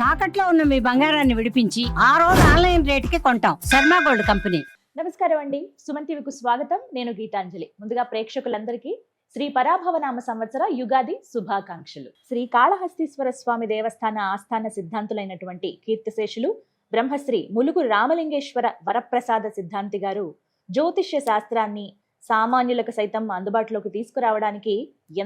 తాకట్లో ఉన్న మీ బంగారాన్ని విడిపించి ఆ రోజు ఆన్లైన్ రేటుకి కొంటాం. Sharma gold company. నమస్కారం అండి. సుమన్ టీవీకు స్వాగతం. నేను గీతాంజలి. ముందుగా ప్రేక్షకులందరికీ శ్రీ పరాభవనామ సంవత్సర యుగాది శుభాకాంక్షలు. శ్రీ కాళహస్తీశ్వర స్వామి దేవస్థాన ఆస్థాన సిద్ధాంతులైనటువంటి కీర్తిశేషులు బ్రహ్మశ్రీ ములుగు రామలింగేశ్వర వరప్రసాద సిద్ధాంతి గారు జ్యోతిష్య శాస్త్రాన్ని సామాన్యులకు సైతం అందుబాటులోకి తీసుకురావడానికి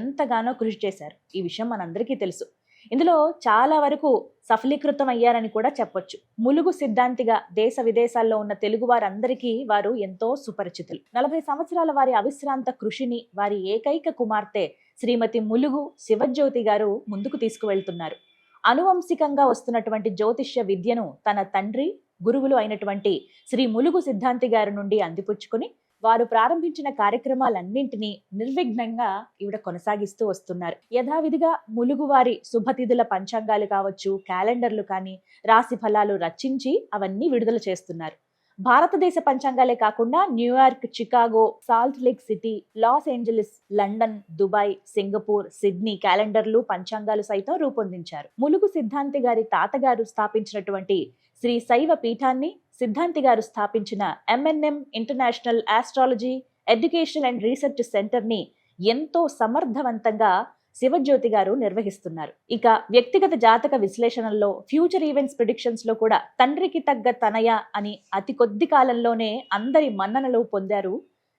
ఎంతగానో కృషి చేశారు. ఈ విషయం మనందరికీ తెలుసు. ఇందులో చాలా వరకు సఫలీకృతం అయ్యారని కూడా చెప్పొచ్చు. ములుగు సిద్ధాంతిగా దేశ విదేశాల్లో ఉన్న తెలుగు వారందరికీ వారు ఎంతో సుపరిచితులు. 40 సంవత్సరాల వారి అవిశ్రాంత కృషిని వారి ఏకైక కుమార్తె శ్రీమతి ములుగు శివజ్యోతి గారు ముందుకు తీసుకువెళ్తున్నారు. అనువంశికంగా వస్తున్నటువంటి జ్యోతిష్య విద్యను తన తండ్రి గురువులు అయినటువంటి శ్రీ ములుగు సిద్ధాంతి గారి నుండి అందిపుచ్చుకుని వారు ప్రారంభించిన కార్యక్రమాలన్నింటినీ నిర్విఘ్నంగా ఈవిడ కొనసాగిస్తూ వస్తున్నారు. యథావిధిగా ములుగు వారి శుభతిథుల పంచాంగాలు కావచ్చు, క్యాలెండర్లు కానీ, రాశి ఫలాలు రచించి అవన్నీ విడుదల చేస్తున్నారు. భారతదేశ పంచాంగాలే కాకుండా న్యూయార్క్, Chicago, Salt Lake City, Los Angeles, London, Dubai, Singapore, Sydney క్యాలెండర్లు, పంచాంగాలు సైతం రూపొందించారు. ములుగు సిద్ధాంతి గారి తాతగారు స్థాపించినటువంటి శ్రీ శైవ పీఠాన్ని సిద్ధాంతి గారు స్థాపించిన MNM international astrology education and research centre ని ఎంతో సమర్థవంతంగా శివజ్యోతి గారు నిర్వహిస్తున్నారు. ఇక వ్యక్తిగత జాతక విశ్లేషణల్లో, ఫ్యూచర్ ఈవెంట్స్ ప్రిడిక్షన్స్ లో కూడా తండ్రికి తగ్గ తనయ అని అతి కొద్ది కాలంలోనే అందరి మన్ననలు పొందారు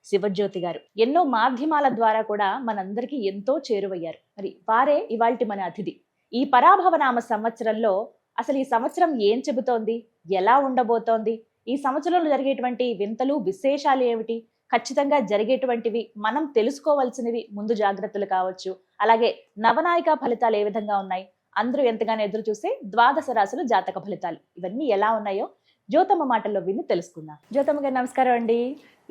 శివజ్యోతి గారు. ఎన్నో మాధ్యమాల ద్వారా కూడా మనందరికీ ఎంతో చేరువయ్యారు. మరి వారే ఇవాల్టి మన అతిథి. ఈ పరాభవనామ సంవత్సరంలో అసలు ఈ సంవత్సరం ఏం చెబుతోంది, ఎలా ఉండబోతోంది, ఈ సంవత్సరంలో జరిగేటువంటి వింతలు విశేషాలు ఏమిటి, ఖచ్చితంగా జరిగేటువంటివి మనం తెలుసుకోవాల్సినవి ముందు జాగ్రత్తలు కావచ్చు, అలాగే నవనాయిక ఫలితాలు ఏ విధంగా ఉన్నాయి, అందరూ ఎంతగానో ఎదురు చూసే ద్వాదశ రాశులు జాతక ఫలితాలు ఇవన్నీ ఎలా ఉన్నాయో జ్యోతమ్మ మాటల్లో విని తెలుసుకుందాం. జ్యోతమ్మ గారు నమస్కారం అండి.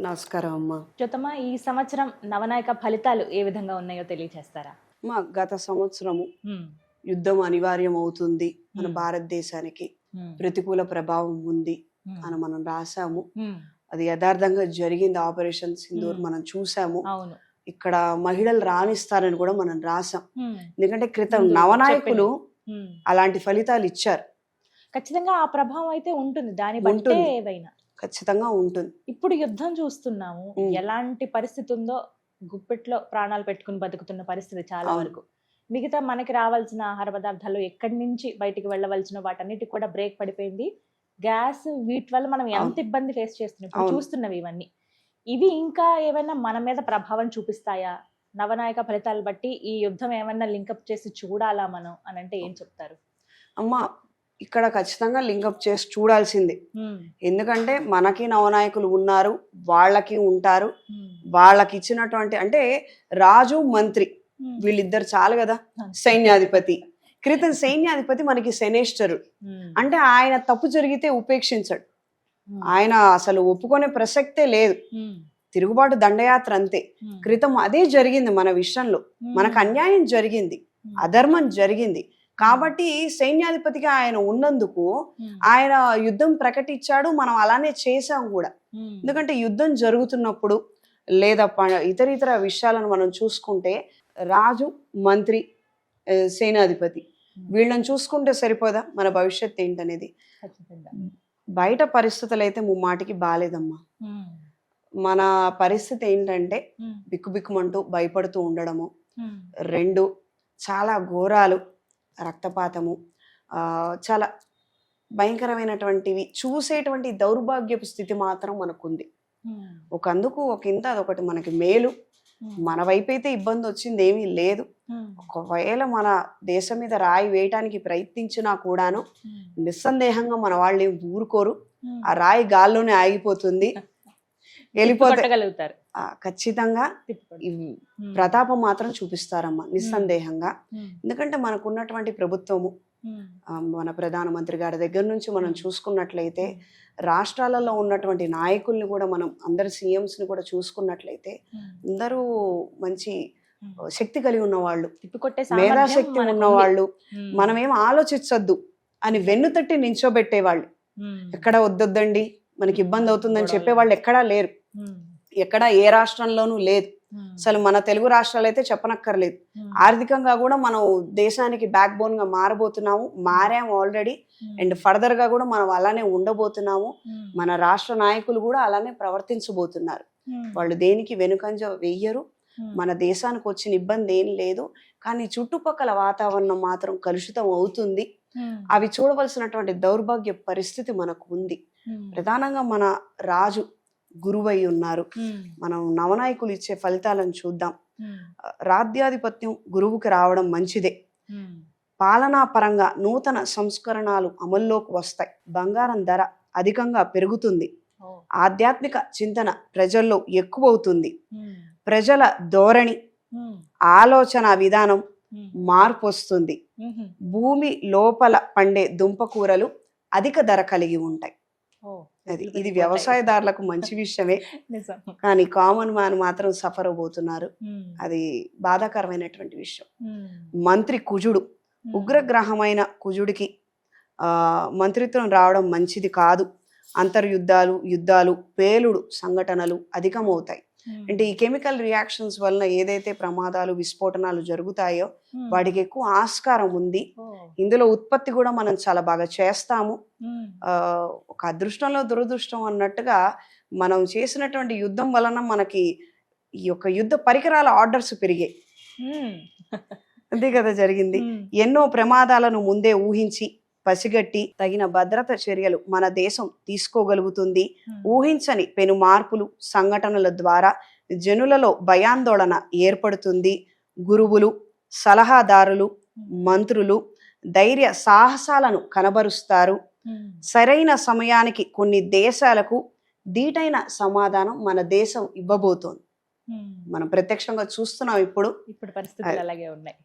నమస్కారం అమ్మా. జ్యోతమ్మ, ఈ సంవత్సరం నవనాయక ఫలితాలు ఏ విధంగా ఉన్నాయో తెలియజేస్తారా? మా గత సంవత్సరము యుద్ధం అనివార్యం అవుతుంది మన భారతదేశానికి, ప్రతికూల ప్రభావం ఉంది అని మనం రాసాము. అది యథార్థంగా జరిగింది. ఆపరేషన్ సింధూర్ మనం చూసాము. ఇక్కడ మహిళలు రాణిస్తారని కూడా మనం రాసాం. ఎందుకంటే క్రితం నవనాయకులు అలాంటి ఫలితాలు ఇచ్చారు. ఖచ్చితంగా ఆ ప్రభావం అయితే ఉంటుంది. దాని బట్టే ఏవైనా ఖచ్చితంగా ఉంటుంది. ఇప్పుడు యుద్ధం చూస్తున్నాము. ఎలాంటి పరిస్థితి ఉందో, గుప్పెట్లో ప్రాణాలు పెట్టుకుని బతుకుతున్న పరిస్థితి చాలా వరకు. మిగతా మనకి రావాల్సిన ఆహార పదార్థాలు ఎక్కడి నుంచి బయటికి వెళ్ళవలసిన వాటన్నిటికి కూడా బ్రేక్ పడిపోయింది. గ్యాస్, వీటి వల్ల మనం ఎంత ఇబ్బంది ఫేస్ చేస్తున్నాం. ఇప్పుడు చూస్తున్నవి ఇవన్నీ. ఇవి ఇంకా ఏమైనా మన మీద ప్రభావం చూపిస్తాయా? నవనాయక ఫలితాలు బట్టి ఈ యుద్ధం ఏమైనా లింకప్ చేసి చూడాలా మనం అని అంటే ఏం చెప్తారు? అమ్మా, ఇక్కడ ఖచ్చితంగా లింకప్ చేసి చూడాల్సిందే. ఎందుకంటే మనకి నవనాయకులు ఉన్నారు, వాళ్ళకి ఉంటారు. వాళ్ళకి ఇచ్చినటువంటి అంటే రాజు, మంత్రి వీళ్ళిద్దరు చాలు కదా. సైన్యాధిపతి, క్రితం సైన్యాధిపతి మనకి శనేశ్వరుడు. అంటే ఆయన తప్పు జరిగితే ఉపేక్షించడు. ఆయన అసలు ఒప్పుకునే ప్రసక్తే లేదు. తిరుగుబాటు దండయాత్ర అంతే. క్రితం అదే జరిగింది మన విషయంలో. మనకు అన్యాయం జరిగింది, అధర్మం జరిగింది. కాబట్టి సైన్యాధిపతిగా ఆయన ఉన్నందుకు ఆయన యుద్ధం ప్రకటించాడు. మనం అలానే చేసాం కూడా. ఎందుకంటే యుద్ధం జరుగుతున్నప్పుడు లేదా ఇతర విషయాలను మనం చూసుకుంటే రాజు, మంత్రి, సేనాధిపతి వీళ్ళని చూసుకుంటే సరిపోదా మన భవిష్యత్ ఏంటనేది? బయట పరిస్థితులు అయితే ముమ్మాటికి బాలేదమ్మా. మన పరిస్థితి ఏంటంటే బిక్కుబిక్కుమంటూ భయపడుతూ ఉండడము, 2 చాలా ఘోరాలు, రక్తపాతము, చాలా భయంకరమైనటువంటివి చూసేటువంటి దౌర్భాగ్యపు స్థితి మాత్రం మనకుంది. ఒకందుకు ఒకంత అదొకటి మనకి మేలు. మన వైపు అయితే ఇబ్బంది వచ్చింది ఏమీ లేదు. ఒకవేళ మన దేశం మీద రాయి వేయటానికి ప్రయత్నించినా కూడాను నిస్సందేహంగా మన వాళ్ళు ఏం ఊరుకోరు. ఆ రాయి గాల్లోనే ఆగిపోతుంది, వెళ్ళిపోతారు. ఖచ్చితంగా ప్రతాపం మాత్రం చూపిస్తారమ్మా, నిస్సందేహంగా. ఎందుకంటే మనకున్నటువంటి ప్రభుత్వము, మన ప్రధానమంత్రి గారి దగ్గర నుంచి మనం చూసుకున్నట్లయితే, రాష్ట్రాలలో ఉన్నటువంటి నాయకుల్ని కూడా మనం అందరు CMs ని కూడా చూసుకున్నట్లయితే అందరూ మంచి శక్తి కలిగి ఉన్నవాళ్ళు, మేధాశక్తి ఉన్నవాళ్ళు. మనమేం ఆలోచించొద్దు అని వెన్నుతట్టి నించోబెట్టేవాళ్ళు. ఎక్కడ వద్దొద్దండి మనకి ఇబ్బంది అవుతుందని చెప్పేవాళ్ళు ఎక్కడా లేరు. ఎక్కడ ఏ రాష్ట్రంలోనూ లేదు. అసలు మన తెలుగు రాష్ట్రాలు అయితే చెప్పనక్కర్లేదు. ఆర్థికంగా కూడా మనం దేశానికి బ్యాక్ బోన్ గా మారబోతున్నాము, మారాము ఆల్రెడీ. అండ్ ఫర్దర్ గా కూడా మనం అలానే ఉండబోతున్నాము. మన రాష్ట్ర నాయకులు కూడా అలానే ప్రవర్తించబోతున్నారు. వాళ్ళు దేనికి వెనుకంజ వెయ్యరు. మన దేశానికి వచ్చిన ఇబ్బంది ఏం లేదు, కానీ చుట్టుపక్కల వాతావరణం మాత్రం కలుషితం అవుతుంది. అవి చూడవలసినటువంటి దౌర్భాగ్య పరిస్థితి మనకు ఉంది. ప్రధానంగా మన రాజు గురువై ఉన్నారు. మనం నవనాయకులు ఇచ్చే ఫలితాలను చూద్దాం. రాజ్యాధిపత్యం గురువుకి రావడం మంచిదే. పాలనా పరంగా నూతన సంస్కరణలు అమల్లోకి వస్తాయి. బంగారం ధర అధికంగా పెరుగుతుంది. ఆధ్యాత్మిక చింతన ప్రజల్లో ఎక్కువవుతుంది. ప్రజల ధోరణి, ఆలోచన విధానం మార్పు వస్తుంది. భూమి లోపల పండే దుంపకూరలు అధిక ధర కలిగి ఉంటాయి. ఇది వ్యవసాయదారులకు మంచి విషయమే, కానీ కామన్ మ్యాన్ మాత్రం సఫర్ అవబోతున్నారు. అది బాధాకరమైనటువంటి విషయం. మంత్రి కుజుడు, ఉగ్రగ్రహమైన కుజుడికి మంత్రిత్వం రావడం మంచిది కాదు. అంతర్యుద్ధాలు, యుద్ధాలు, పేలుడు సంఘటనలు అధికమవుతాయి. అంటే ఈ కెమికల్ రియాక్షన్స్ వలన ఏదైతే ప్రమాదాలు, విస్ఫోటనాలు జరుగుతాయో వాటికి ఎక్కువ ఆస్కారం ఉంది. ఇందులో ఉత్పత్తి కూడా మనం చాలా బాగా చేస్తాము. ఒక అదృష్టంలో దురదృష్టం అన్నట్టుగా మనం చేసినటువంటి యుద్ధం వలన మనకి ఈ యొక్క యుద్ధ పరికరాల ఆర్డర్స్ పెరిగాయి. అంతే కదా జరిగింది. ఎన్నో ప్రమాదాలను ముందే ఊహించి పసిగట్టి తగిన భద్రత చర్యలు మన దేశం తీసుకోగలుగుతుంది. ఊహించని పెను మార్పులు, సంఘటనల ద్వారా జనులలో భయాందోళన ఏర్పడుతుంది. గురువులు, సలహాదారులు, మంత్రులు ధైర్య సాహసాలను కనబరుస్తారు. సరైన సమయానికి కొన్ని దేశాలకు ధీటైన సమాధానం మన దేశం ఇవ్వబోతోంది. మనం ప్రత్యక్షంగా చూస్తున్నాం. ఇప్పుడు పరిస్థితులు అలాగే ఉన్నాయి.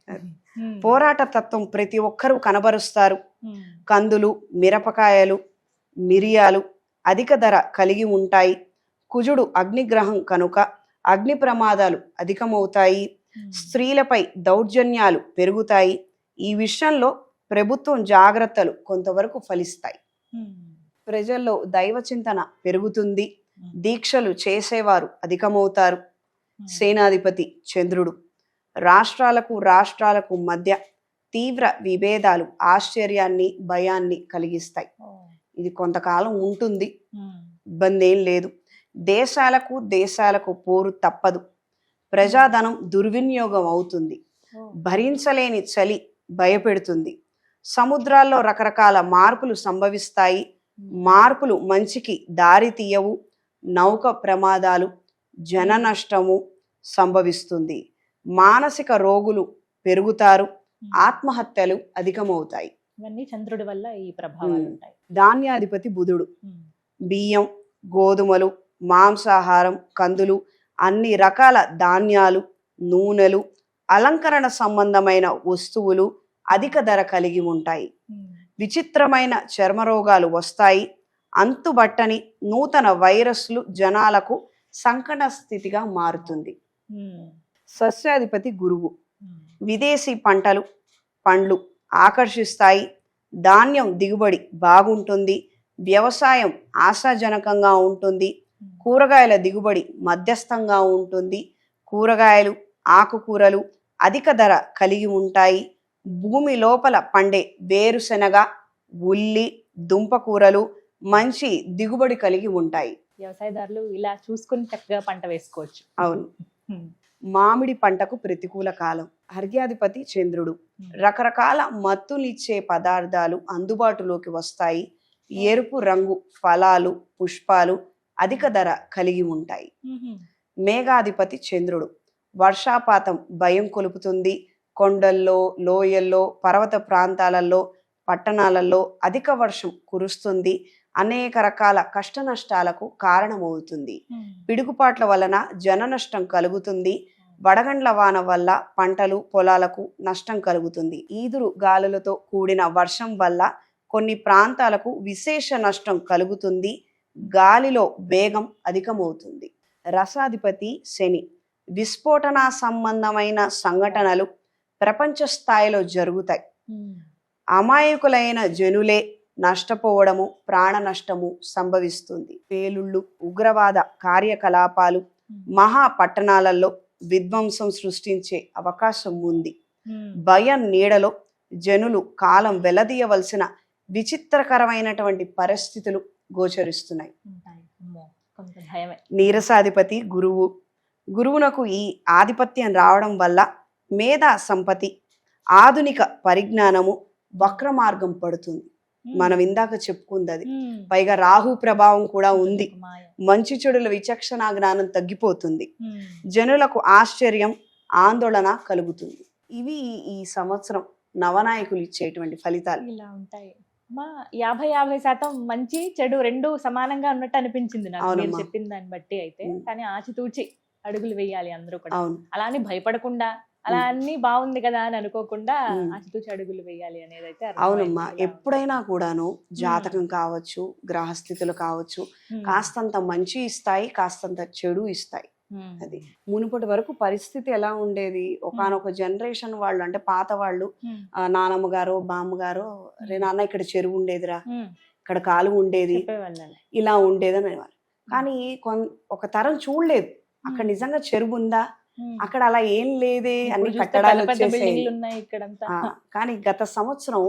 పోరాట తత్వం ప్రతి ఒక్కరూ కనబరుస్తారు. కందులు, మిరపకాయలు, మిరియాలు అధిక ధర కలిగి ఉంటాయి. కుజుడు అగ్నిగ్రహం కనుక అగ్ని ప్రమాదాలు అధికమవుతాయి. స్త్రీలపై దౌర్జన్యాలు పెరుగుతాయి. ఈ విషయంలో ప్రభుత్వం జాగ్రత్తలు కొంతవరకు ఫలిస్తాయి. ప్రజల్లో దైవ చింతన పెరుగుతుంది. దీక్షలు చేసేవారు అధికమవుతారు. సేనాధిపతి చంద్రుడు, రాష్ట్రాలకు మధ్య తీవ్ర విభేదాలు ఆశ్చర్యాన్ని, భయాన్ని కలిగిస్తాయి. ఇది కొంతకాలం ఉంటుంది, ఇబ్బంది ఏం లేదు. దేశాలకు పోరు తప్పదు. ప్రజాధనం దుర్వినియోగం అవుతుంది. భరించలేని చలి భయపెడుతుంది. సముద్రాల్లో రకరకాల మార్పులు సంభవిస్తాయి. మార్పులు మంచికి దారి తీయవు. నౌక ప్రమాదాలు, జన నష్టము సంభవిస్తుంది. మానసిక రోగులు పెరుగుతారు. ఆత్మహత్యలు అధికమవుతాయి. ఇవన్నీ చంద్రుడి వల్ల ఈ ప్రభావాలు ఉంటాయి. ధాన్యాధిపతి బుధుడు, బియ్యం, గోధుమలు, మాంసాహారం, కందులు, అన్ని రకాల ధాన్యాలు, నూనెలు, అలంకరణ సంబంధమైన వస్తువులు అధిక ధర కలిగి ఉంటాయి. విచిత్రమైన చర్మరోగాలు వస్తాయి. అంతుబట్టని నూతన వైరస్లు జనాలకు సంకట స్థితిగా మారుతుంది. సస్యాధిపతి గురువు, విదేశీ పండ్లు ఆకర్షిస్తాయి. ధాన్యం దిగుబడి బాగుంటుంది. వ్యవసాయం ఆశాజనకంగా ఉంటుంది. కూరగాయల దిగుబడి మధ్యస్థంగా ఉంటుంది. కూరగాయలు, ఆకుకూరలు అధిక ధర కలిగి ఉంటాయి. భూమి లోపల పండే వేరుశెనగ, ఉల్లి, దుంపకూరలు మంచి దిగుబడి కలిగి ఉంటాయి. వ్యవసాయదారులు ఇలా చూసుకుని చక్కగా పంట వేసుకోవచ్చు. అవును. మామిడి పంటకు ప్రతికూల కాలం. అర్ఘ్యాధిపతి చంద్రుడు, రకరకాల మత్తులిచ్చే పదార్థాలు అందుబాటులోకి వస్తాయి. ఎరుపు రంగు ఫలాలు, పుష్పాలు అధిక ధర కలిగి ఉంటాయి. మేఘాధిపతి చంద్రుడు, వర్షాపాతం భయం కొలుపుతుంది. కొండల్లో, లోయల్లో, పర్వత ప్రాంతాలలో, పట్టణాలలో అధిక వర్షం కురుస్తుంది. అనేక రకాల కష్ట నష్టాలకు కారణమవుతుంది. పిడుగుపాట్ల వలన జన నష్టం కలుగుతుంది. వడగండ్ల వాన వల్ల పంటలు, పొలాలకు నష్టం కలుగుతుంది. ఈదురు గాలులతో కూడిన వర్షం వల్ల కొన్ని ప్రాంతాలకు విశేష నష్టం కలుగుతుంది. గాలిలో వేగం అధికమవుతుంది. రసాధిపతి శని, విస్ఫోటన సంబంధమైన సంఘటనలు ప్రపంచ స్థాయిలో జరుగుతాయి. అమాయకులైన జనులే నష్టపోవడము, ప్రాణ నష్టము సంభవిస్తుంది. పేలుళ్ళు, ఉగ్రవాద కార్యకలాపాలు మహా పట్టణాలలో విధ్వంసం సృష్టించే అవకాశం ఉంది. భయం నీడలో జనులు కాలం వెలదీయవలసిన విచిత్రకరమైనటువంటి పరిస్థితులు గోచరిస్తున్నాయి. కొంత భయమే. నీరసాధిపతి గురువు. గురువునకు ఈ ఆధిపత్యం రావడం వల్ల మేధా సంపత్తి, ఆధునిక పరిజ్ఞానము వక్ర మార్గం పడుతుంది. మనం ఇందాక చెప్పుకుంది అది. పైగా రాహు ప్రభావం కూడా ఉంది. మంచి చెడుల విచక్షణ జ్ఞానం తగ్గిపోతుంది. జనులకు ఆశ్చర్యం, ఆందోళన కలుగుతుంది. ఇవి ఈ సంవత్సరం నవనాయకులు ఇచ్చేటువంటి ఫలితాలు ఇలా ఉంటాయి. 50% మంచి చెడు రెండు సమానంగా ఉన్నట్టు అనిపించింది నాకు మీరు చెప్పిన దాన్ని బట్టి అయితే. కానీ ఆచితూచి అడుగులు వేయాలి అందరూ కూడా. అలా అని భయపడకుండా, అలా అన్ని బాగుంది కదా అని అనుకోకుండా ఆచితూచి అడుగులు వేయాలి అనేది అయితే. అవునమ్మా, ఎప్పుడైనా కూడాను జాతకం కావచ్చు, గ్రహస్థితులు కావచ్చు, కాస్తంత మంచి ఇస్తాయి, కాస్తంత చెడు ఇస్తాయి. అది మునుపటి వరకు పరిస్థితి ఎలా ఉండేది, ఒకానొక జనరేషన్ వాళ్ళు, అంటే పాత వాళ్ళు, నానమ్మ గారు బామ్మ గారు, రే నాన్న ఇక్కడ చెరువు ఉండేదిరా, ఇక్కడ కాలువ ఉండేది, ఇలా ఉండేదని అనేవారు. కానీ ఒక తరం చూడలేదు అక్కడ నిజంగా చెరువు ఉందా, అక్కడ అలా ఏం లేదే, అన్ని కట్టడాలు వచ్చేసాయి. కానీ గత సంవత్సరం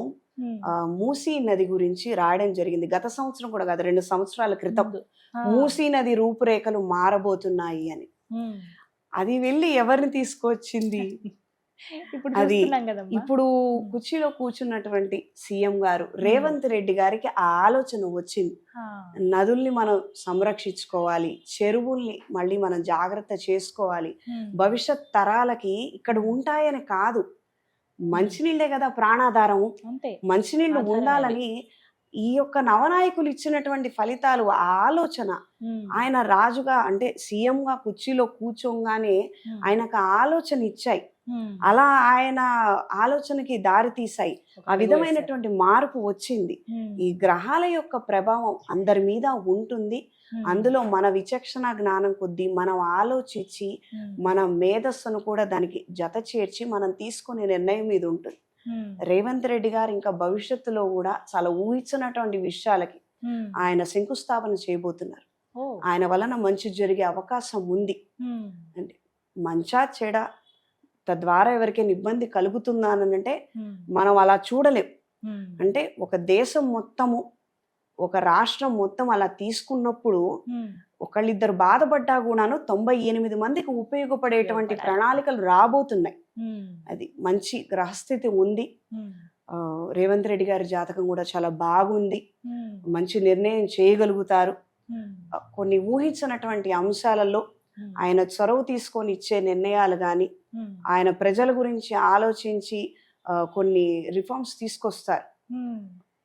మూసీ నది గురించి రాయడం జరిగింది. గత సంవత్సరం కూడా కాదు, 2 సంవత్సరాల క్రితం మూసీ నది రూపురేఖలు మారబోతున్నాయి అని. అది వెళ్ళి ఎవరిని తీసుకొచ్చింది? అది ఇప్పుడు కుర్చీలో కూర్చున్నటువంటి సీఎం గారు రేవంత్ రెడ్డి గారికి ఆ ఆలోచన వచ్చింది. నదుల్ని మనం సంరక్షించుకోవాలి, చెరువుల్ని మళ్ళీ మనం జాగ్రత్త చేసుకోవాలి, భవిష్యత్ తరాలకి ఇక్కడ ఉంటాయని కాదు, మంచినీళ్ళే కదా ప్రాణాధారము, మంచినీళ్ళు ఉండాలని ఈ యొక్క నవనాయకులు ఇచ్చినటువంటి ఫలితాలు, ఆ ఆలోచన, ఆయన రాజుగా అంటే సీఎం గా కుర్చీలో కూర్చోగానే ఆయనకు ఆలోచన ఇచ్చాయి. అలా ఆయన ఆలోచనకి దారి తీసాయి. ఆ విధమైనటువంటి మార్పు వచ్చింది. ఈ గ్రహాల యొక్క ప్రభావం అందరి మీద ఉంటుంది. అందులో మన విచక్షణ జ్ఞానం కొద్దీ మనం ఆలోచించి మన మేధస్సును కూడా దానికి జత చేర్చి మనం తీసుకునే నిర్ణయం మీద ఉంటుంది. రేవంత్ రెడ్డి గారు ఇంకా భవిష్యత్తులో కూడా చాలా ఊహించినటువంటి విషయాలకి ఆయన శంకుస్థాపన చేయబోతున్నారు. ఆయన వలన మంచి జరిగే అవకాశం ఉంది. అంటే మంచా చెడ, తద్వారా ఎవరికైనా ఇబ్బంది కలుగుతుందానంటే మనం అలా చూడలేం. అంటే ఒక దేశం మొత్తము, ఒక రాష్ట్రం మొత్తం అలా తీసుకున్నప్పుడు ఒకళ్ళిద్దరు బాధపడ్డా కూడాను 98 మందికి ఉపయోగపడేటువంటి ప్రణాళికలు రాబోతున్నాయి. అది మంచి గ్రహస్థితి ఉంది. రేవంత్ రెడ్డి గారి జాతకం కూడా చాలా బాగుంది. మంచి నిర్ణయం చేయగలుగుతారు. కొన్ని ఊహించినటువంటి అంశాలలో ఆయన చొరవ తీసుకొని ఇచ్చే నిర్ణయాలు కానీ, ఆయన ప్రజల గురించి ఆలోచించి కొన్ని రిఫార్మ్స్ తీసుకొస్తారు.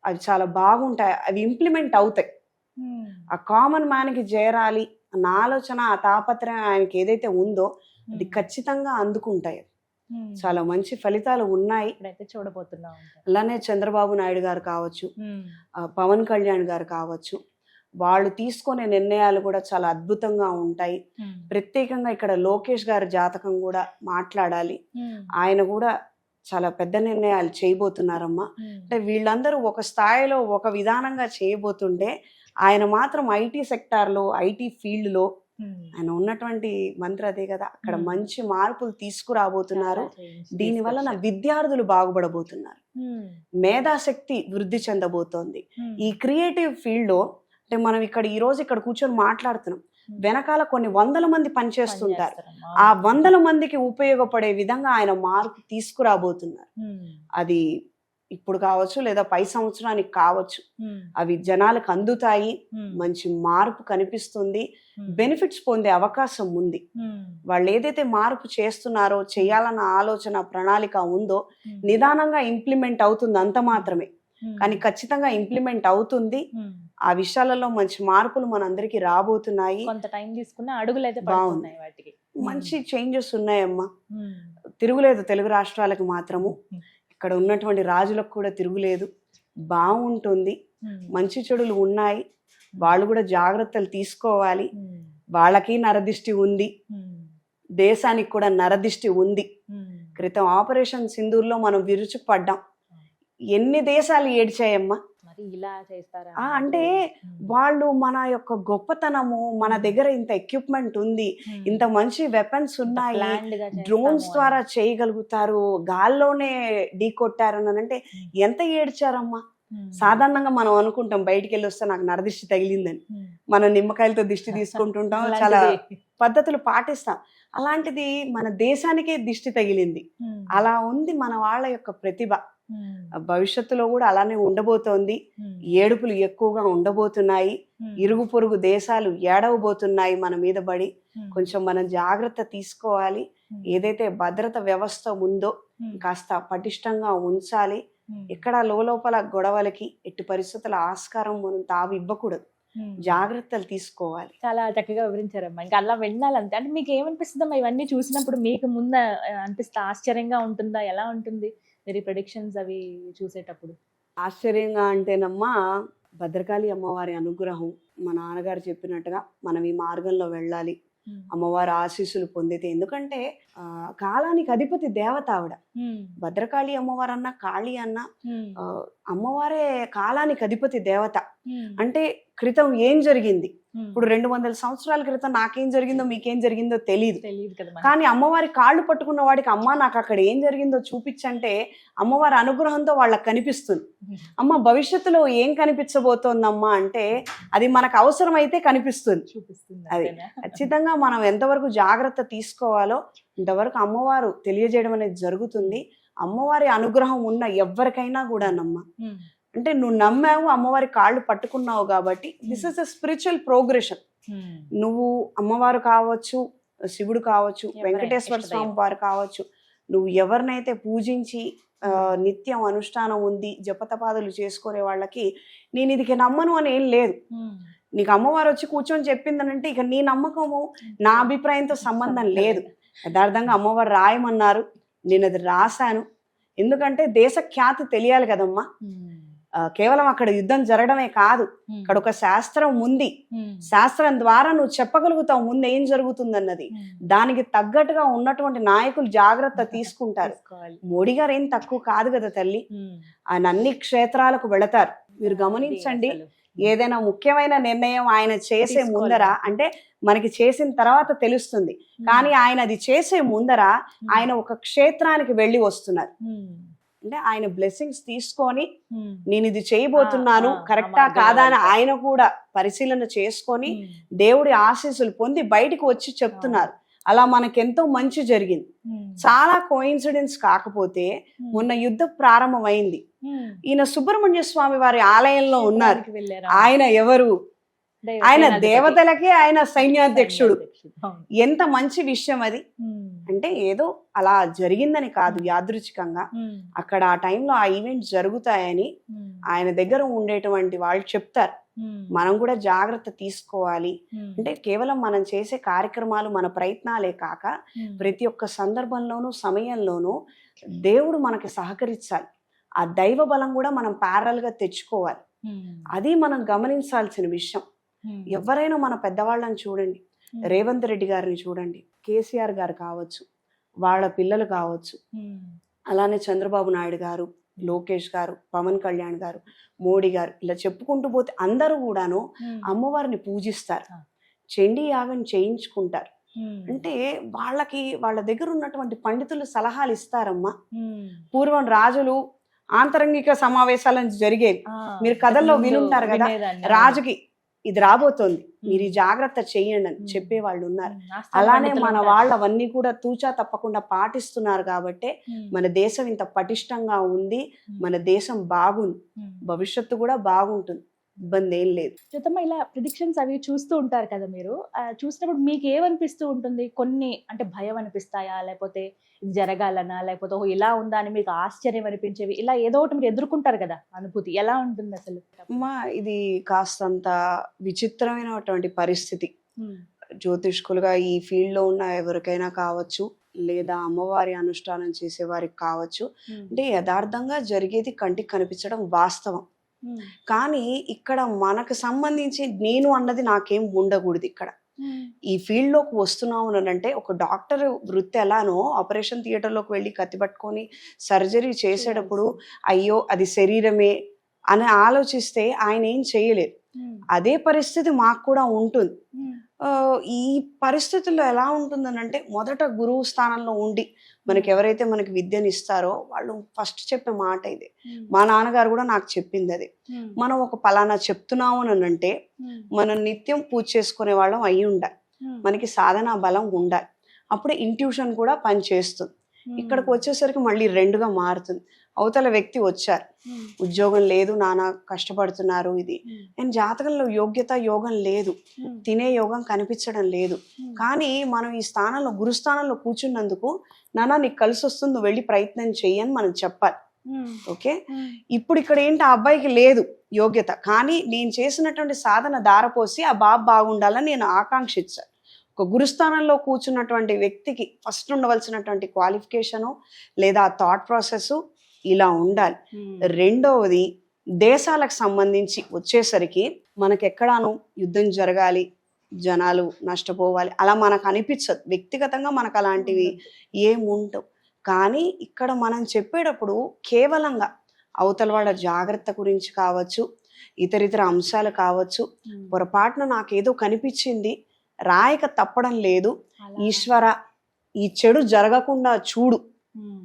అవి చాలా బాగుంటాయి. అవి ఇంప్లిమెంట్ అవుతాయి. ఆ కామన్ మ్యాన్కి చేరాలి అన్న ఆలోచన, ఆ తాపత్రయం ఆయనకి ఏదైతే ఉందో అది ఖచ్చితంగా అందుకుంటాయి. చాలా మంచి ఫలితాలు ఉన్నాయి. చూడబోతున్నాం. అలానే చంద్రబాబు నాయుడు గారు కావచ్చు, పవన్ కళ్యాణ్ గారు కావచ్చు, వాళ్ళు తీసుకునే నిర్ణయాలు కూడా చాలా అద్భుతంగా ఉంటాయి. ప్రత్యేకంగా ఇక్కడ లోకేష్ గారి జాతకం కూడా మాట్లాడాలి. ఆయన కూడా చాలా పెద్ద నిర్ణయాలు చేయబోతున్నారమ్మా. అంటే వీళ్ళందరూ ఒక స్థాయిలో ఒక విధానంగా చేయబోతుంటే ఆయన మాత్రం ఐటీ సెక్టార్లో, ఐటీ ఫీల్డ్లో ఆయన ఉన్నటువంటి మంత్రి అదే కదా, అక్కడ మంచి మార్పులు తీసుకురాబోతున్నారు. దీని వలన విద్యార్థులు బాగుపడబోతున్నారు. మేధాశక్తి వృద్ధి చెందబోతోంది. ఈ క్రియేటివ్ ఫీల్డ్ లో అంటే మనం ఇక్కడ ఈ రోజు ఇక్కడ కూర్చొని మాట్లాడుతున్నాం, వెనకాల కొన్ని 100 మంది పనిచేస్తుంటారు. ఆ 100 మందికి ఉపయోగపడే విధంగా ఆయన మార్పు తీసుకురాబోతున్నారు. అది ఇప్పుడు కావచ్చు లేదా పై సంవత్సరానికి కావచ్చు, అవి జనాలకు అందుతాయి. మంచి మార్పు కనిపిస్తుంది. బెనిఫిట్స్ పొందే అవకాశం ఉంది. వాళ్ళు ఏదైతే మార్పు చేస్తున్నారో, చేయాలన్న ఆలోచన ప్రణాళిక ఉందో నిదానంగా ఇంప్లిమెంట్ అవుతుంది, అంత మాత్రమే. కానీ ఖచ్చితంగా ఇంప్లిమెంట్ అవుతుంది. ఆ విషయాలలో మంచి మార్పులు మనందరికి రాబోతున్నాయి. కొంత టైం తీసుకున్న అడుగులు అయితే బాగున్నాయి. వాటికి మంచి చేంజెస్ ఉన్నాయమ్మా. తిరుగులేదు తెలుగు రాష్ట్రాలకు మాత్రము. ఇక్కడ ఉన్నటువంటి రాజులకు కూడా తిరుగులేదు. బాగుంటుంది. మంచి చెడులు ఉన్నాయి. వాళ్ళు కూడా జాగ్రత్తలు తీసుకోవాలి. వాళ్ళకి నరదిష్టి ఉంది, దేశానికి కూడా నరదిష్టి ఉంది. క్రితం ఆపరేషన్ సింధూర్లో మనం విరుచుకుపడ్డాం. ఎన్ని దేశాలు ఏడ్చాయమ్మా. అది ఇలా చేస్తారా అంటే వాళ్ళు మన యొక్క గొప్పతనము, మన దగ్గర ఇంత ఎక్విప్మెంట్ ఉంది, ఇంత మంచి వెపన్స్ ఉన్నాయి, డ్రోన్స్ ద్వారా చేయగలుగుతారు, గాల్లోనే ఢీ కొట్టారు అని అంటే ఎంత ఏడ్చారమ్మా. సాధారణంగా మనం అనుకుంటాం బయటికి వెళ్ళి వస్తే నాకు నరదిష్టి తగిలిందని, మనం నిమ్మకాయలతో దిష్టి తీసుకుంటుంటాం, చాలా పద్ధతులు పాటిస్తాం. అలాంటిది మన దేశానికే దిష్టి తగిలింది. అలా ఉంది మన వాళ్ళ యొక్క ప్రతిభ. భవిష్యత్తులో కూడా అలానే ఉండబోతోంది. ఏడుపులు ఎక్కువగా ఉండబోతున్నాయి. ఇరుగు పొరుగు దేశాలు ఏడవబోతున్నాయి మన మీద పడి. కొంచెం మనం జాగ్రత్త తీసుకోవాలి. ఏదైతే భద్రత వ్యవస్థ ఉందో కాస్త పటిష్టంగా ఉంచాలి. ఎక్కడ లోపల గొడవలకి ఎట్టి పరిస్థితుల ఆస్కారం మనం తావి ఇవ్వకూడదు. జాగ్రత్తలు తీసుకోవాలి. చాలా చక్కగా వివరించారమ్మా. ఇంకా అలా వెళ్ళాలంతే. అంటే మీకు ఏమనిపిస్తుందమ్మా ఇవన్నీ చూసినప్పుడు? మీకు ముందు అనిపిస్తే ఆశ్చర్యంగా ఉంటుందా? ఎలా ఉంటుంది మీరు ప్రెడిక్షన్స్ అవి చూసేటప్పుడు? ఆశ్చర్యంగా అంటేనమ్మా, భద్రకాళి అమ్మవారి అనుగ్రహం, మా నాన్నగారు చెప్పినట్టుగా మనం ఈ మార్గంలో వెళ్ళాలి, అమ్మవారి ఆశీస్సులు పొందితే. ఎందుకంటే కాలానికి అధిపతి దేవత ఆవిడ. భద్రకాళి అమ్మవారు అన్న, కాళీ అన్న, అమ్మవారే కాలానికి అధిపతి దేవత. అంటే క్రితం ఏం జరిగింది, ఇప్పుడు 200 సంవత్సరాల క్రితం నాకేం జరిగిందో మీకేం జరిగిందో తెలియదు కదా. కానీ అమ్మవారి కాళ్ళు పట్టుకున్న వాడికి అమ్మ నాకు అక్కడ ఏం జరిగిందో చూపించంటే అమ్మవారి అనుగ్రహంతో వాళ్ళకి కనిపిస్తుంది. అమ్మ భవిష్యత్తులో ఏం కనిపించబోతోందమ్మా అంటే అది మనకు అవసరమైతే కనిపిస్తుంది, చూపిస్తుంది. అది ఖచ్చితంగా మనం ఎంతవరకు జాగ్రత్త తీసుకోవాలో ఇంతవరకు అమ్మవారు తెలియజేయడం అనేది జరుగుతుంది. అమ్మవారి అనుగ్రహం ఉన్న ఎవరికైనా కూడా నమ్మ, అంటే నువ్వు నమ్మావు, అమ్మవారి కాళ్ళు పట్టుకున్నావు కాబట్టి this is a spiritual progression. నువ్వు అమ్మవారు కావచ్చు, శివుడు కావచ్చు, వెంకటేశ్వర స్వామి వారు కావచ్చు, నువ్వు ఎవరినైతే పూజించి నిత్యం అనుష్ఠానం ఉంది, జపతపాదులు చేసుకునే వాళ్ళకి నేను ఇది నమ్మను అని ఏం లేదు. నీకు అమ్మవారు వచ్చి కూర్చొని చెప్పిందనంటే ఇక నీ నమ్మకము నా అభిప్రాయంతో సంబంధం లేదు. యథార్థంగా అమ్మవారు రాయమన్నారు, నేను అది రాశాను. ఎందుకంటే దేశ ఖ్యాతి తెలియాలి కదమ్మా. కేవలం అక్కడ యుద్ధం జరగడమే కాదు, అక్కడ ఒక శాస్త్రం ఉంది. శాస్త్రం ద్వారా నువ్వు చెప్పగలుగుతావు ముందు ఏం జరుగుతుందన్నది. దానికి తగ్గట్టుగా ఉన్నటువంటి నాయకులు జాగ్రత్త తీసుకుంటారు. మోడీ గారు ఏం తక్కువ కాదు కదా తల్లి. ఆయన అన్ని క్షేత్రాలకు వెళతారు. మీరు గమనించండి, ఏదైనా ముఖ్యమైన నిర్ణయం ఆయన చేసే ముందర, అంటే మనకి చేసిన తర్వాత తెలుస్తుంది, కానీ ఆయన అది చేసే ముందర ఆయన ఒక క్షేత్రానికి వెళ్ళి వస్తున్నారు. అంటే ఆయన బ్లెస్సింగ్స్ తీసుకొని నేను ఇది చేయబోతున్నాను కరెక్టా కాదా అని ఆయన కూడా పరిశీలన చేసుకొని దేవుడి ఆశీస్సులు పొంది బయటికి వచ్చి చెప్తున్నారు. అలా మనకెంతో మంచి జరిగింది. చాలా కోయిన్సిడెన్స్ కాకపోతే మొన్న యుద్ధం ప్రారంభమైంది. ఈయన సుబ్రహ్మణ్య స్వామి వారి ఆలయంలో ఉన్నారు. ఆయన ఎవరు? ఆయన దేవతలకే ఆయన సైన్యాధ్యక్షుడు. ఎంత మంచి విషయం అది. అంటే ఏదో అలా జరిగిందని కాదు, యాదృచ్ఛికంగా అక్కడ ఆ టైంలో ఆ ఈవెంట్ జరుగుతాయని ఆయన దగ్గర ఉండేటువంటి వాళ్ళు చెప్తారు. మనం కూడా జాగ్రత్త తీసుకోవాలి. అంటే కేవలం మనం చేసే కార్యక్రమాలు మన ప్రయత్నాలే కాక ప్రతి ఒక్క సందర్భంలోనూ సమయంలోనూ దేవుడు మనకి సహకరించాలి. ఆ దైవ బలం కూడా మనం ప్యారల్ గా తెచ్చుకోవాలి. అది మనం గమనించాల్సిన విషయం. ఎవరైనా మన పెద్దవాళ్ళని చూడండి, రేవంత్ రెడ్డి గారిని చూడండి, కేసీఆర్ గారు కావచ్చు, వాళ్ళ పిల్లలు కావచ్చు, అలానే చంద్రబాబు నాయుడు గారు, లోకేష్ గారు, పవన్ కళ్యాణ్ గారు, మోడీ గారు, ఇలా చెప్పుకుంటూ పోతే అందరూ కూడాను అమ్మవారిని పూజిస్తారు, చండీ యాగం చేయించుకుంటారు. అంటే వాళ్ళ దగ్గర ఉన్నటువంటి పండితులు సలహాలు ఇస్తారమ్మా. పూర్వం రాజులు ఆంతరంగిక సమావేశాలను జరిగేవి, మీరు కథల్లో వినుంటారు కదా. రాజుకి ఇది రాబోతోంది, మీరు ఈ జాగ్రత్త చెయ్యండి అని చెప్పేవాళ్ళు ఉన్నారు. అలానే మన వాళ్ళు అవన్నీ కూడా తూచా తప్పకుండా పాటిస్తున్నారు కాబట్టి మన దేశం ఇంత పటిష్టంగా ఉంది. మన దేశం బాగుంది, భవిష్యత్తు కూడా బాగుంటుంది, ఇబ్బంది ఏం లేదు. జ్యోతమ్మ, ఇలా ప్రిడిక్షన్స్ అవి చూస్తూ ఉంటారు కదా, మీరు చూసినప్పుడు మీకు ఏమనిపిస్తూ ఉంటుంది? కొన్ని అంటే భయం అనిపిస్తాయా, లేకపోతే ఇది జరగాలనా, లేకపోతే ఓ ఇలా ఉందా అని మీకు ఆశ్చర్యం అనిపించేవి, ఇలా ఏదో ఒకటి మీరు ఎదుర్కొంటారు కదా, అనుభూతి ఎలా ఉంటుంది అసలు? అమ్మా, ఇది కాస్తంత విచిత్రమైనటువంటి పరిస్థితి. జ్యోతిష్కులుగా ఈ ఫీల్డ్ లో ఉన్న ఎవరికైనా కావచ్చు, లేదా అమ్మవారి అనుష్ఠానం చేసే వారికి కావచ్చు, అంటే యథార్థంగా జరిగేది కంటికి కనిపించడం వాస్తవం. కానీ ఇక్కడ మనకు సంబంధించి నేను అన్నది నాకేం ఉండకూడదు. ఇక్కడ ఈ ఫీల్డ్ లోకి వస్తున్నావు అంటే ఒక డాక్టర్ వృత్తి ఎలానో ఆపరేషన్ థియేటర్ లోకి వెళ్ళి కత్తి పట్టుకొని సర్జరీ చేసేటప్పుడు అయ్యో అది శరీరమే, అని ఆలోచిస్తే ఆయన ఏం చేయలేరు. అదే పరిస్థితి మాకు కూడా ఉంటుంది. ఈ పరిస్థితుల్లో ఎలా ఉంటుందనంటే మొదట గురువు స్థానంలో ఉండి మనకి ఎవరైతే మనకి విద్యను ఇస్తారో వాళ్ళు ఫస్ట్ చెప్పే మాట ఇది. మా నాన్నగారు కూడా నాకు చెప్పింది అది. మనం ఒక పలానా చెప్తున్నాము అని అంటే మనం నిత్యం పూజ చేసుకునే వాళ్ళం అయి ఉండాలి, మనకి సాధనా బలం ఉండాలి, అప్పుడే ఇంట్యూషన్ కూడా పనిచేస్తుంది. ఇక్కడికి వచ్చేసరికి మళ్ళీ రెండుగా మారుతుంది. అవతల వ్యక్తి వచ్చారు, ఉద్యోగం లేదు, నాన్న కష్టపడుతున్నారు, ఇది అండ్ జాతకంలో యోగ్యత యోగం లేదు, తినే యోగం కనిపించడం లేదు, కానీ మనం ఈ స్థానంలో గురుస్థానంలో కూర్చున్నందుకు నాన్న నీకు కలిసి వస్తుంది, నువ్వు వెళ్ళి ప్రయత్నం చెయ్యని మనం చెప్పాలి. ఓకే, ఇప్పుడు ఇక్కడ ఏంటి, ఆ అబ్బాయికి లేదు యోగ్యత, కానీ నేను చేసినటువంటి సాధన దారపోసి ఆ బాబు బాగుండాలని నేను ఆకాంక్షించాను. ఒక గురుస్థానంలో కూర్చున్నటువంటి వ్యక్తికి ఫస్ట్ ఉండవలసినటువంటి క్వాలిఫికేషను లేదా థాట్ ప్రాసెస్ ఇలా ఉండాలి. రెండవది, దేశాలకు సంబంధించి వచ్చేసరికి మనకి ఎక్కడాను యుద్ధం జరగాలి, జనాలు నష్టపోవాలి అలా మనకు అనిపించదు. వ్యక్తిగతంగా మనకు అలాంటివి ఏముండవు. కానీ ఇక్కడ మనం చెప్పేటప్పుడు కేవలంగా అవతల వాళ్ళ జాగ్రత్త గురించి కావచ్చు, ఇతరితర అంశాలు కావచ్చు, పొరపాటున నాకేదో కనిపించింది, రాయక తప్పడం లేదు, ఈశ్వర ఈ చెడు జరగకుండా చూడు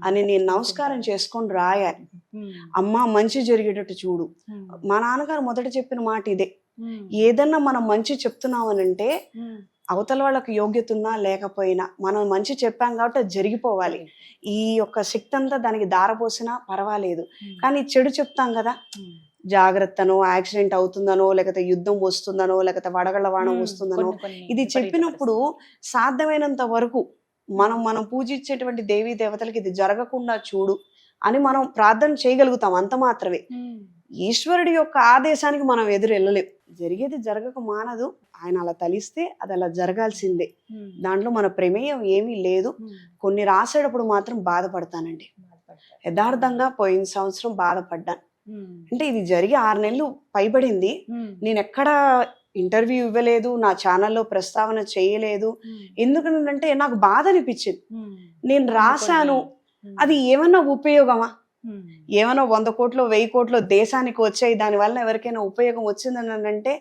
అని నేను నమస్కారం చేసుకొని రాయాలి. అమ్మ మంచి జరిగేటట్టు చూడు. మా నాన్నగారు మొదట చెప్పిన మాట ఇదే. ఏదన్నా మనం మంచి చెప్తున్నామనంటే అవతల వాళ్ళకి యోగ్యత ఉన్నా లేకపోయినా మనం మంచి చెప్పాం కాబట్టి అది జరిగిపోవాలి. ఈ యొక్క శక్తి అంతా దానికి దారపోసినా పర్వాలేదు, కానీ చెడు చెప్తాం కదా, జాగ్రత్తనో, యాక్సిడెంట్ అవుతుందనో, లేకపోతే యుద్ధం వస్తుందనో, లేకపోతే వడగళ్ళ వాణం వస్తుందనో, ఇది చెప్పినప్పుడు సాధ్యమైనంత వరకు మనం పూజించేటువంటి దేవీ దేవతలకి ఇది జరగకుండా చూడు అని మనం ప్రార్థన చేయగలుగుతాం, అంత మాత్రమే. ఈశ్వరుడి యొక్క ఆదేశానికి మనం ఎదురు వెళ్ళలేం. జరిగేది జరగక మానదు, ఆయన అలా తలిస్తే అది అలా జరగాల్సిందే, దాంట్లో మన ప్రమేయం ఏమీ లేదు. కొన్ని రాసేటప్పుడు మాత్రం బాధపడతానండి, యథార్థంగా పోయిన సంవత్సరం బాధపడ్డాను. అంటే ఇది జరిగి 6 నెలలు పైబడింది, నేను ఎక్కడా ఇంటర్వ్యూ ఇవ్వలేదు, నా ఛానల్లో ప్రస్తావన చేయలేదు. ఎందుకంటే నాకు బాధ అనిపించింది. నేను రాశాను, అది ఏమన్నా ఉపయోగమా? ఏమైనా 100 కోట్లు 1000 కోట్లు దేశానికి వచ్చాయి, దానివల్ల ఎవరికైనా ఉపయోగం వచ్చిందని అంటే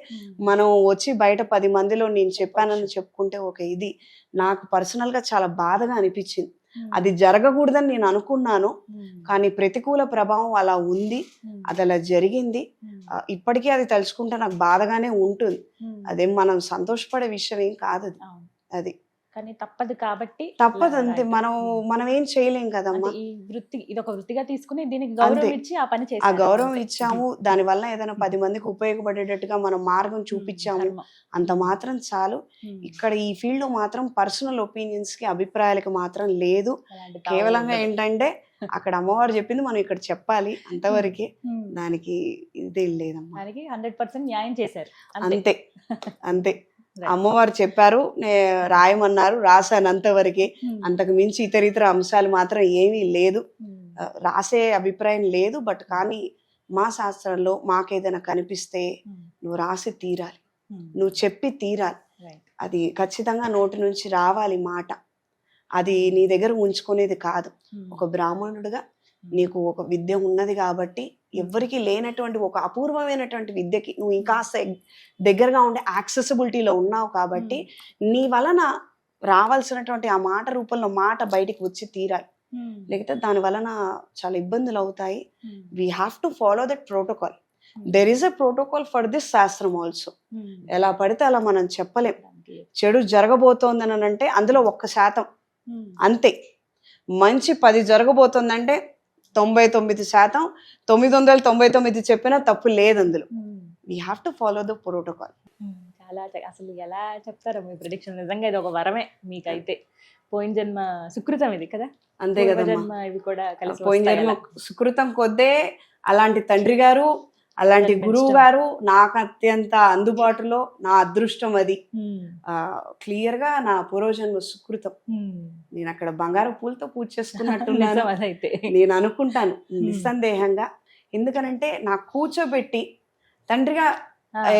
మనం వచ్చి బయట 10 మందిలో నేను చెప్పానని చెప్పుకుంటే ఒక ఇది నాకు పర్సనల్ గా చాలా బాధగా అనిపించింది. అది జరగకూడదని నేను అనుకున్నాను, కానీ ప్రతికూల ప్రభావం అలా ఉంది, అది అలా జరిగింది. ఇప్పటికీ అది తలుచుకుంటే నాకు బాధగానే ఉంటుంది. అదేం మనం సంతోషపడే విషయం ఏం కాదు అది, కానీ తప్పదు కాబట్టి తప్పదు అంతే. మనం ఏం చేయలేం కదమ్మా. ఈ వృత్తి ఇది ఒక వృత్తిగా తీసుకుని దీనికి గౌరవం ఇచ్చి ఆ పని చేసి ఆ గౌరవం ఇచ్చాము, దాని వల్ల ఏదైనా 10 మందికి ఉపయోగపడేటట్టుగా మనం మార్గం చూపించాము, అంత మాత్రం చాలు. ఇక్కడ ఈ ఫీల్డ్ లో మాత్రం పర్సనల్ ఒపీనియన్స్ కి అభిప్రాయాలకు మాత్రం లేదు. కేవలంగా ఏంటంటే అక్కడ అమ్మవారు చెప్పింది మనం ఇక్కడ చెప్పాలి, అంతవరకే, దానికి ఇదే లేదమ్మా. 100% న్యాయం చేశారు అంతే అంతే. అమ్మవారు చెప్పారు, రాయమన్నారు, రాశాను అంతవరకే, అంతకు మించి ఇతర అంశాలు మాత్రం ఏమీ లేదు, రాసే అభిప్రాయం లేదు. బట్ కానీ మా శాస్త్రంలో మాకేదైనా కనిపిస్తే నువ్వు రాసి తీరాలి, నువ్వు చెప్పి తీరాలి, అది ఖచ్చితంగా నోటి నుంచి రావాలి మాట, అది నీ దగ్గర ఉంచుకునేది కాదు. ఒక బ్రాహ్మణుడిగా నీకు ఒక విద్య ఉన్నది కాబట్టి, ఎవ్వరికి లేనటువంటి ఒక అపూర్వమైనటువంటి విద్యకి నువ్వు ఇంకా దగ్గరగా ఉండే యాక్సెసిబిలిటీలో ఉన్నావు కాబట్టి నీ వలన రావాల్సినటువంటి ఆ మాట రూపంలో మాట బయటికి వచ్చి తీరాలి, లేకపోతే దాని వలన చాలా ఇబ్బందులు అవుతాయి. We have to follow that protocol. There is a protocol for this శాస్త్రం ఆల్సో. ఎలా పడితే అలా మనం చెప్పలేం. చెడు జరగబోతోందని అంటే అందులో 1% అంతే, మంచి 10 జరగబోతోందంటే 99% 999 చెప్పినా తప్పు లేదు అందులో. We have to follow the protocol. చాలా అసలు ఎలా చెప్తారో మీ ప్రిడిక్షన్, నిజంగా ఇది ఒక వరమే మీకైతే. పోయిన జన్మ సుకృతం ఇది కదా, అంతే కదా, జన్మ ఇవి కూడా కలిసి పోయిన జన్మ సుకృతం కొద్దే అలాంటి తండ్రి గారు, అలాంటి గురువు గారు నాకు అత్యంత అందుబాటులో, నా అదృష్టం అది. క్లియర్ గా నా పూర్వజన్మ సుకృతం. నేను అక్కడ బంగారు పూలతో పూజ చేసుకున్నట్టున్నాను నేను అనుకుంటాను నిస్సందేహంగా. ఎందుకనంటే నాకు కూర్చోబెట్టి తండ్రిగా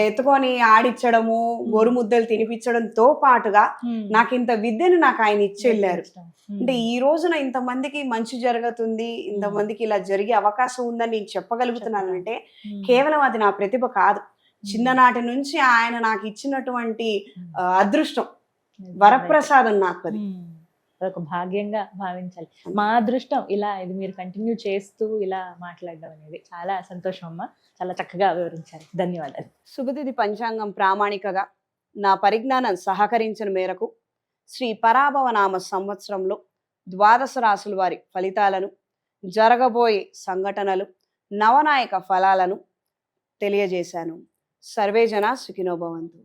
ఎత్తుకొని ఆడిచ్చడము, గోరుముద్దలు తినిపించడంతో పాటుగా నాకు ఇంత విద్యను నాకు ఆయన ఇచ్చి వెళ్ళారు. అంటే ఈ రోజున ఇంతమందికి మంచి జరుగుతుంది, ఇంతమందికి ఇలా జరిగే అవకాశం ఉందని నేను చెప్పగలుగుతున్నానంటే కేవలం అది నా ప్రతిభ కాదు. చిన్ననాటి నుంచి ఆయన నాకు ఇచ్చినటువంటి అదృష్టం, వరప్రసాదం నాకు అది. అదొక భాగ్యంగా భావించాలి. మా అదృష్టం ఇలా ఇది మీరు కంటిన్యూ చేస్తూ ఇలా మాట్లాడడం అనేది. చాలా సంతోషం అమ్మా, చాలా చక్కగా వివరించారు. ధన్యవాదాలు. శుభతిథి పంచాంగం ప్రామాణికగా నా పరిజ్ఞానం సహకరించిన మేరకు శ్రీ పరాభవనామ సంవత్సరంలో ద్వాదశ రాశుల వారి ఫలితాలను, జరగబోయే సంఘటనలు, నవనాయక ఫలాలను తెలియజేశాను. సర్వే జన సుఖినో భవంతు.